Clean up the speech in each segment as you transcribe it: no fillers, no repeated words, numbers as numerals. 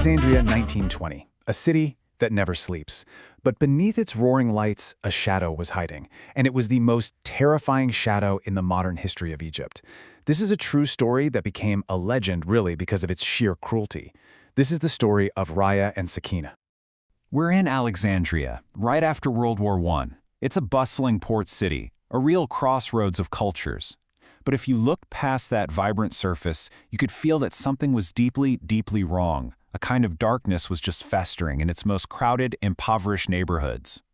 Alexandria, 1920, a city that never sleeps. But beneath its roaring lights, a shadow was hiding, and it was the most terrifying shadow in the modern history of Egypt. This is a true story that became a legend, really, because of its sheer cruelty. This is the story of Raya and Sakina. We're in Alexandria, right after World War I. It's a bustling port city, a real crossroads of cultures. But if you look past that vibrant surface, you could feel that something was deeply, deeply wrong. A kind of darkness was just festering in its most crowded, impoverished neighborhoods.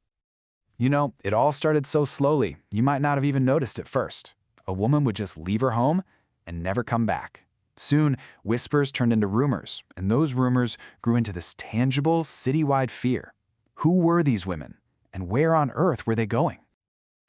You know, it all started so slowly, you might not have even noticed at first. A woman would just leave her home and never come back. Soon, whispers turned into rumors, and those rumors grew into this tangible, citywide fear. Who were these women, and where on earth were they going?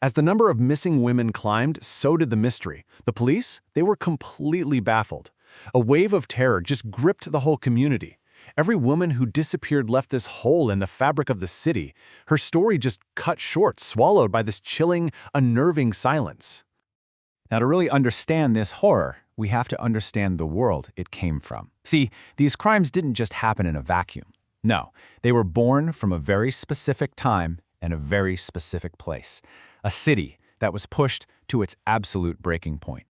As the number of missing women climbed, so did the mystery. The police, they were completely baffled. A wave of terror just gripped the whole community. Every woman who disappeared left this hole in the fabric of the city. Her story just cut short, swallowed by this chilling, unnerving silence. Now, to really understand this horror, we have to understand the world it came from. See, these crimes didn't just happen in a vacuum. No, they were born from a very specific time and a very specific place. A city that was pushed to its absolute breaking point.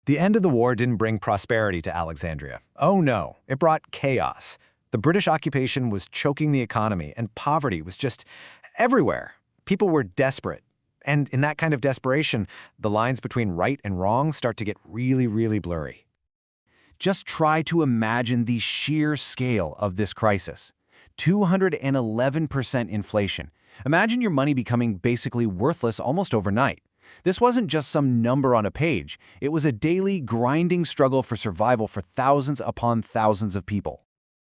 The end of the war didn't bring prosperity to Alexandria. Oh no, it brought chaos. The British occupation was choking the economy, and poverty was just everywhere. People were desperate. And in that kind of desperation, the lines between right and wrong start to get really, really blurry. Just try to imagine the sheer scale of this crisis. 211% inflation. Imagine your money becoming basically worthless almost overnight. This wasn't just some number on a page. It was a daily, grinding struggle for survival for thousands upon thousands of people.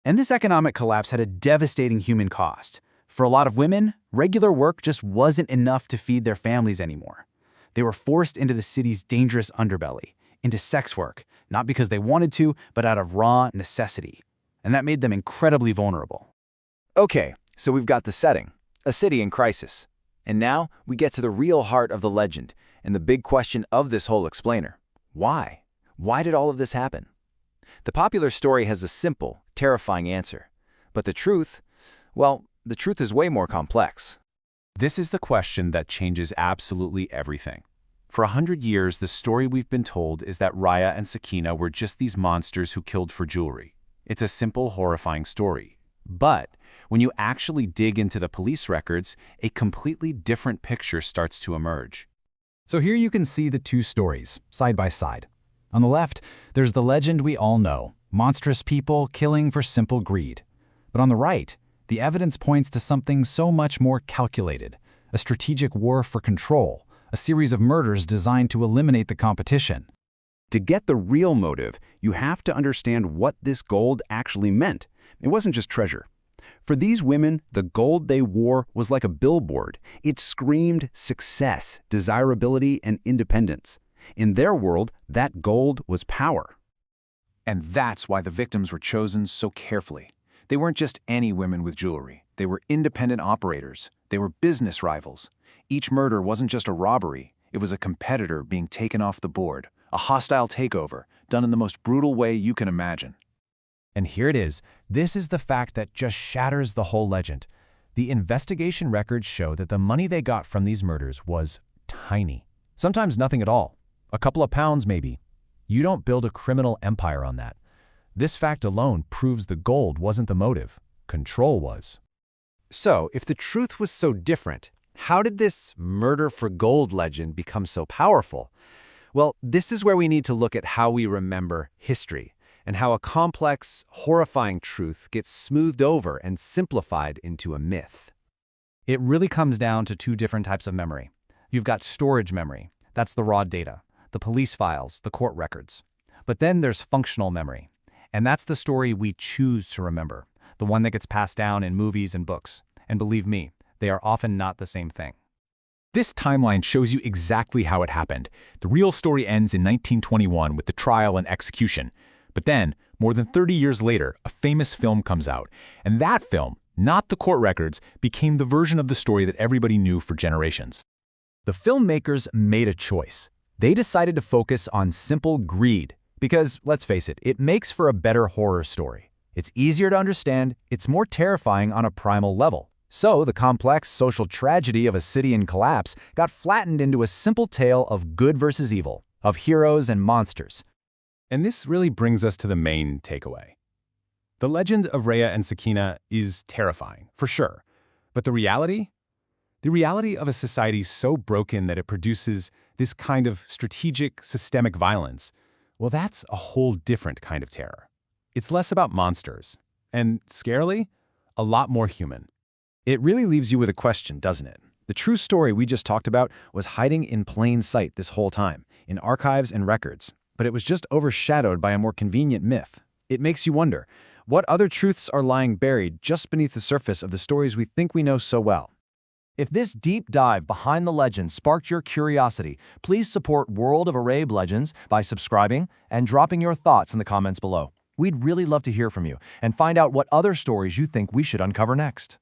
And this economic collapse had a devastating human cost. For a lot of women, regular work just wasn't enough to feed their families anymore. They were forced into the city's dangerous underbelly, into sex work, not because they wanted to, but out of raw necessity. And that made them incredibly vulnerable. Okay, so we've got the setting, a city in crisis. And now we get to the real heart of the legend and the big question of this whole explainer. Why? Why did all of this happen? The popular story has a simple, terrifying answer. But the truth, well, the truth is way more complex. This is the question that changes absolutely everything. For 100 years, the story we've been told is that Raya and Sakina were just these monsters who killed for jewelry. It's a simple, horrifying story. But when you actually dig into the police records, a completely different picture starts to emerge. So here you can see the two stories, side by side. On the left, there's the legend we all know, monstrous people killing for simple greed. But on the right, the evidence points to something so much more calculated, a strategic war for control, a series of murders designed to eliminate the competition. To get the real motive, you have to understand what this gold actually meant. It wasn't just treasure. For these women, the gold they wore was like a billboard. It screamed success, desirability, and independence. In their world, that gold was power. And that's why the victims were chosen so carefully. They weren't just any women with jewelry. They were independent operators. They were business rivals. Each murder wasn't just a robbery. It was a competitor being taken off the board, a hostile takeover, done in the most brutal way you can imagine. And here it is. This is the fact that just shatters the whole legend. The investigation records show that the money they got from these murders was tiny. Sometimes nothing at all. A couple of pounds, maybe. You don't build a criminal empire on that. This fact alone proves the gold wasn't the motive. Control was. So, if the truth was so different, how did this murder for gold legend become so powerful? Well, this is where we need to look at how we remember history, and how a complex, horrifying truth gets smoothed over and simplified into a myth. It really comes down to two different types of memory. You've got storage memory. That's the raw data, the police files, the court records. But then there's functional memory. And that's the story we choose to remember, the one that gets passed down in movies and books. And believe me, they are often not the same thing. This timeline shows you exactly how it happened. The real story ends in 1921 with the trial and execution. But then, more than 30 years later, a famous film comes out. And that film, not the court records, became the version of the story that everybody knew for generations. The filmmakers made a choice. They decided to focus on simple greed. Because, let's face it, it makes for a better horror story. It's easier to understand, it's more terrifying on a primal level. So the complex social tragedy of a city in collapse got flattened into a simple tale of good versus evil, of heroes and monsters. And this really brings us to the main takeaway. The legend of Raya and Sakina is terrifying, for sure. But the reality? The reality of a society so broken that it produces this kind of strategic, systemic violence, well, that's a whole different kind of terror. It's less about monsters, and, scarily, a lot more human. It really leaves you with a question, doesn't it? The true story we just talked about was hiding in plain sight this whole time, in archives and records, but it was just overshadowed by a more convenient myth. It makes you wonder, what other truths are lying buried just beneath the surface of the stories we think we know so well? If this deep dive behind the legend sparked your curiosity, please support World of Arabe Legends by subscribing and dropping your thoughts in the comments below. We'd really love to hear from you and find out what other stories you think we should uncover next.